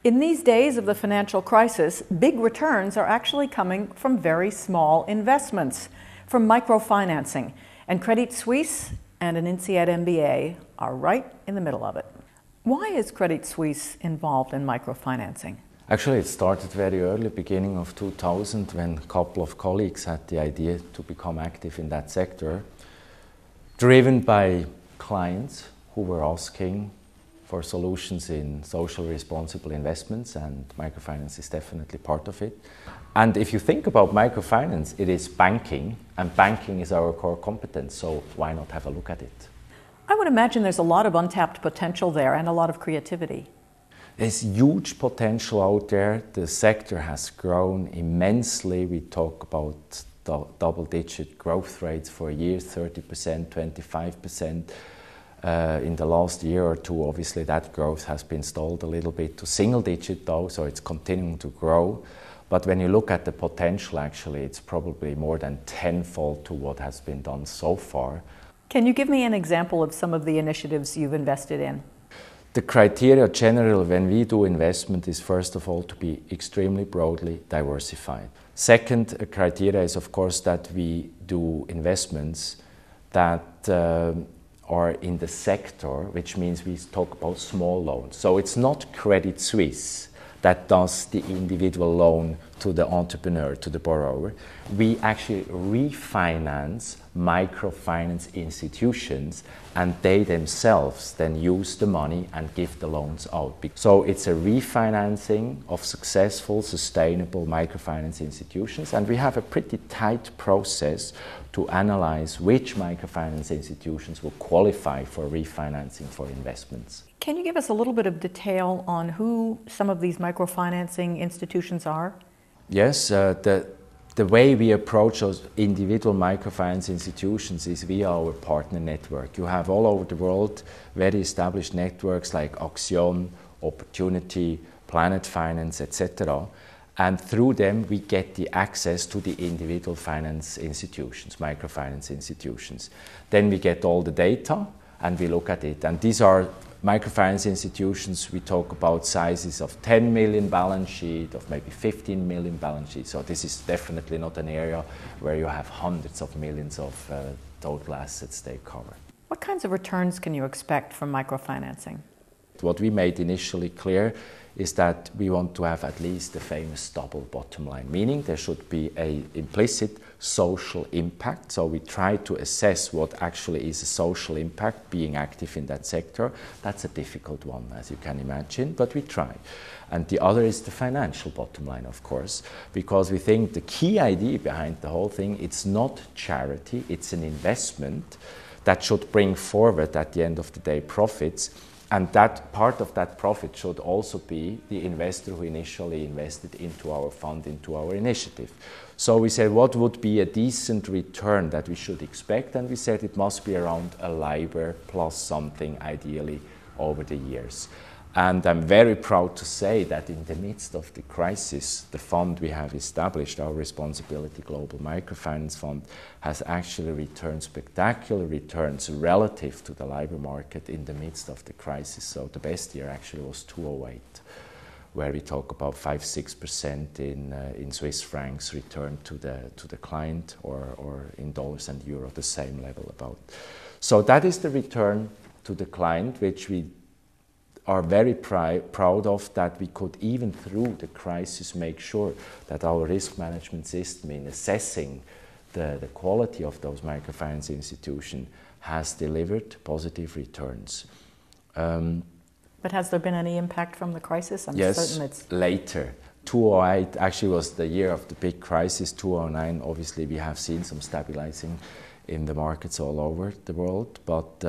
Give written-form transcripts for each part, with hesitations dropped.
In these days of the financial crisis, big returns are actually coming from very small investments, from microfinancing. And Credit Suisse and an Insead MBA are right in the middle of it. Why is Credit Suisse involved in microfinancing? Actually, it started very early, beginning of 2000, when a couple of colleagues had the idea to become active in that sector, driven by clients who were asking for solutions in social responsible investments, and microfinance is definitely part of it. And if you think about microfinance, it is banking, and banking is our core competence, so why not have a look at it? I would imagine there's a lot of untapped potential there and a lot of creativity. There's huge potential out there. The sector has grown immensely. We talk about double-digit growth rates for years, 30%, 25%. In the last year or two, obviously, that growth has been stalled a little bit to single-digit though, so it's continuing to grow. But when you look at the potential, actually, it's probably more than tenfold to what has been done so far. Can you give me an example of some of the initiatives you've invested in? The criteria generally when we do investment is first of all to be extremely broadly diversified. Second criteria is of course that we do investments that are in the sector, which means we talk about small loans. So it's not Credit Suisse that does the individual loan to the entrepreneur, to the borrower. We actually refinance microfinance institutions, and they themselves then use the money and give the loans out. So it's a refinancing of successful, sustainable microfinance institutions, and we have a pretty tight process to analyze which microfinance institutions will qualify for refinancing for investments. Can you give us a little bit of detail on who some of these microfinancing institutions are? Yes, the way we approach those individual microfinance institutions is via our partner network. You have all over the world very established networks like Axiom, Opportunity, Planet Finance, etc. And through them we get the access to the individual finance institutions, microfinance institutions. Then we get all the data and we look at it. And these are microfinance institutions, we talk about sizes of 10 million balance sheet, of maybe 15 million balance sheet. So this is definitely not an area where you have hundreds of millions of total assets they cover. What kinds of returns can you expect from microfinancing? What we made initially clear is that we want to have at least the famous double bottom line, meaning there should be an implicit social impact. So we try to assess what actually is a social impact being active in that sector. That's a difficult one, as you can imagine, but we try. And the other is the financial bottom line, of course, because we think the key idea behind the whole thing, it's not charity, it's an investment that should bring forward at the end of the day profits. And that part of that profit should also be the investor who initially invested into our fund, into our initiative. So we said, what would be a decent return that we should expect? And we said it must be around a LIBOR plus something, ideally, over the years. And I'm very proud to say that in the midst of the crisis, the fund we have established, our Responsibility Global Microfinance Fund, has actually returned spectacular returns relative to the LIBOR market in the midst of the crisis. So the best year actually was 2008, where we talk about 5–6% in Swiss francs return to the client, or in dollars and euro, the same level about. So that is the return to the client, which we are very proud of, that we could, even through the crisis, make sure that our risk management system in assessing the quality of those microfinance institutions has delivered positive returns. But has there been any impact from the crisis? Yes, later. 2008 actually was the year of the big crisis. 2009, obviously, we have seen some stabilizing in the markets all over the world, but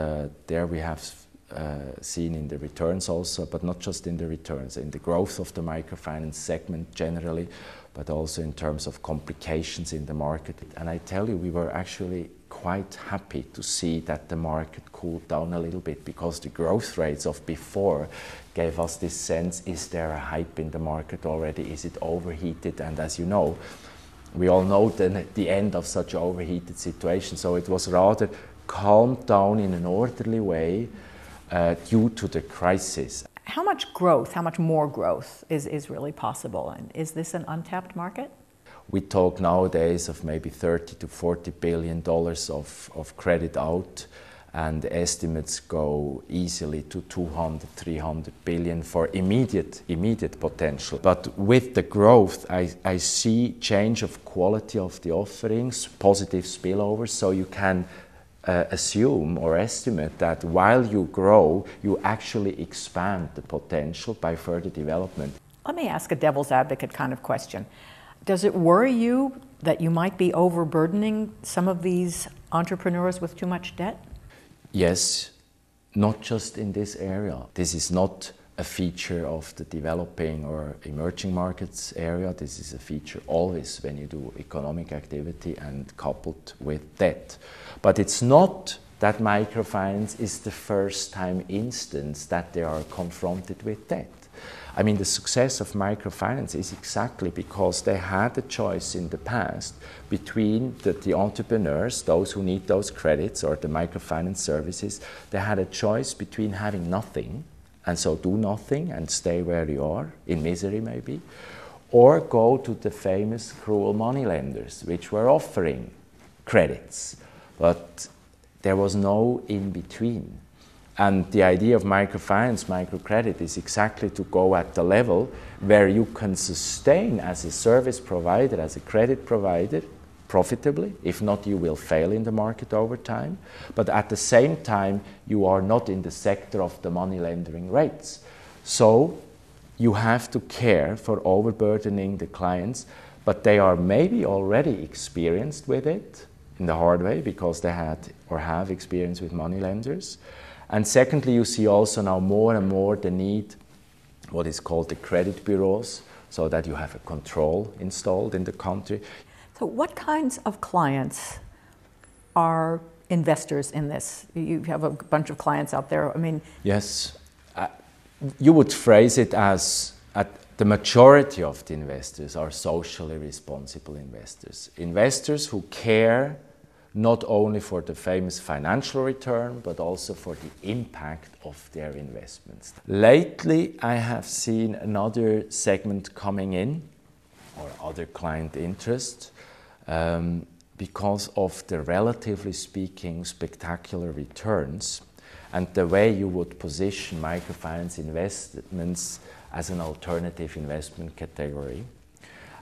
there we have seen in the returns also, but not just in the returns, in the growth of the microfinance segment generally, but also in terms of complications in the market. And I tell you, we were actually quite happy to see that the market cooled down a little bit, because the growth rates of before gave us this sense, is there a hype in the market already? Is it overheated? And as you know, we all know the end of such an overheated situation. So it was rather calmed down in an orderly way due to the crisis. How much growth, how much more growth is really possible? And is this an untapped market? We talk nowadays of maybe $30 to $40 billion of credit out, and estimates go easily to 200, 300 billion for immediate potential. But with the growth, I see change of quality of the offerings, positive spillovers, so you can assume or estimate that while you grow, you actually expand the potential by further development. Let me ask a devil's advocate kind of question. Does it worry you that you might be overburdening some of these entrepreneurs with too much debt? Yes, not just in this area. This is not a feature of the developing or emerging markets area. This is a feature always when you do economic activity and coupled with debt. But it's not that microfinance is the first time instance that they are confronted with debt. I mean, the success of microfinance is exactly because they had a choice in the past between the entrepreneurs, those who need those credits or the microfinance services. They had a choice between having nothing and so do nothing and stay where you are, in misery maybe, or go to the famous cruel moneylenders, which were offering credits. But there was no in-between. And the idea of microfinance, microcredit, is exactly to go at the level where you can sustain as a service provider, as a credit provider, profitably. If not, you will fail in the market over time. But at the same time, you are not in the sector of the money lending rates. So you have to care for overburdening the clients, but they are maybe already experienced with it in the hard way because they had or have experience with money lenders. And secondly, you see also now more and more the need, what is called the credit bureaus, so that you have a control installed in the country. So what kinds of clients are investors in this? You have a bunch of clients out there. I mean, yes, you would phrase it as the majority of the investors are socially responsible investors. Investors who care not only for the famous financial return, but also for the impact of their investments. Lately, I have seen another segment coming in, or other client interest, because of the, relatively speaking, spectacular returns and the way you would position microfinance investments as an alternative investment category.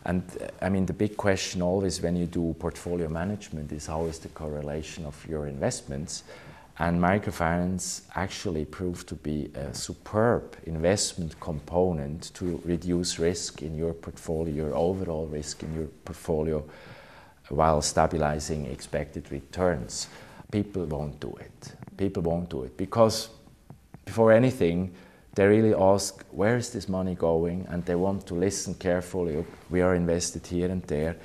And I mean, the big question always when you do portfolio management is how is the correlation of your investments? And microfinance actually proved to be a superb investment component to reduce risk in your portfolio, your overall risk in your portfolio, while stabilizing expected returns. People won't do it. People won't do it because before anything, they really ask, where is this money going? And they want to listen carefully. We are invested here and there.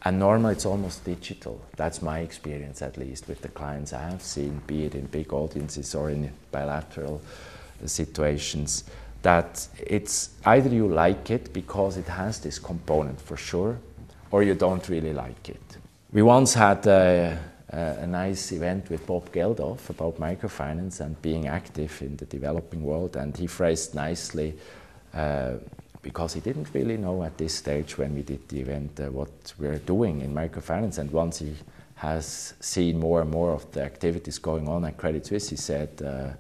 And normally it's almost digital. That's my experience, at least, with the clients I have seen, be it in big audiences or in bilateral situations, that it's either you like it because it has this component for sure, or you don't really like it. We once had a nice event with Bob Geldof about microfinance and being active in the developing world, and he phrased nicely, because he didn't really know at this stage when we did the event what we're doing in microfinance, and once he has seen more and more of the activities going on at Credit Suisse, he said,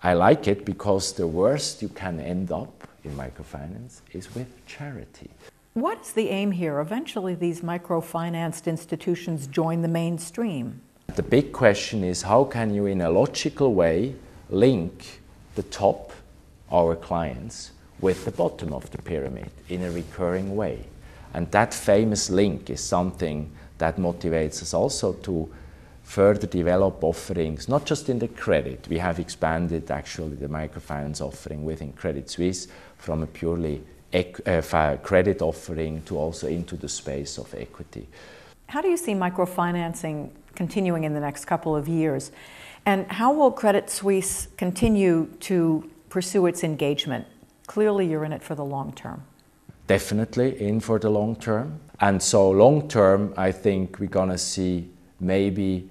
I like it because the worst you can end up in microfinance is with charity. what is the aim here? Eventually these microfinanced institutions join the mainstream. The big question is how can you in a logical way link the top, our clients, with the bottom of the pyramid in a recurring way. And that famous link is something that motivates us also to further develop offerings, not just in the credit. We have expanded actually the microfinance offering within Credit Suisse from a purely credit offering to also into the space of equity. How do you see microfinancing continuing in the next couple of years? And how will Credit Suisse continue to pursue its engagement? Clearly you're in it for the long term. Definitely in for the long term. And so long term, I think we're going to see maybe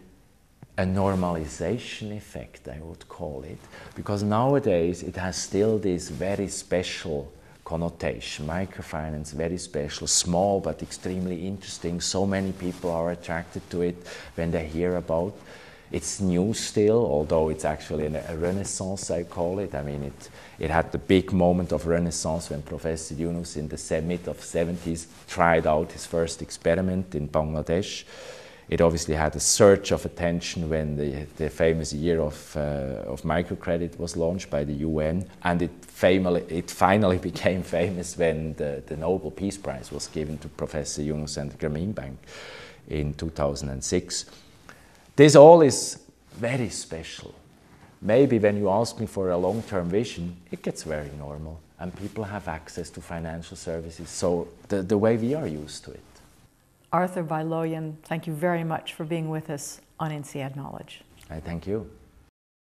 a normalization effect, I would call it, because nowadays it has still this very special connotation. Microfinance, very special, small but extremely interesting. So many people are attracted to it when they hear about. It's new still, although it's actually a renaissance, I call it. I mean, it had the big moment of renaissance when Professor Yunus in the mid of 70s tried out his first experiment in Bangladesh. It obviously had a surge of attention when the famous year of microcredit was launched by the UN, and it finally became famous when the Nobel Peace Prize was given to Professor Yunus and the Grameen Bank in 2006. This all is very special. Maybe when you ask me for a long-term vision, it gets very normal and people have access to financial services, so the way we are used to it. Arthur Vayloyan, thank you very much for being with us on Insead Knowledge. I thank you.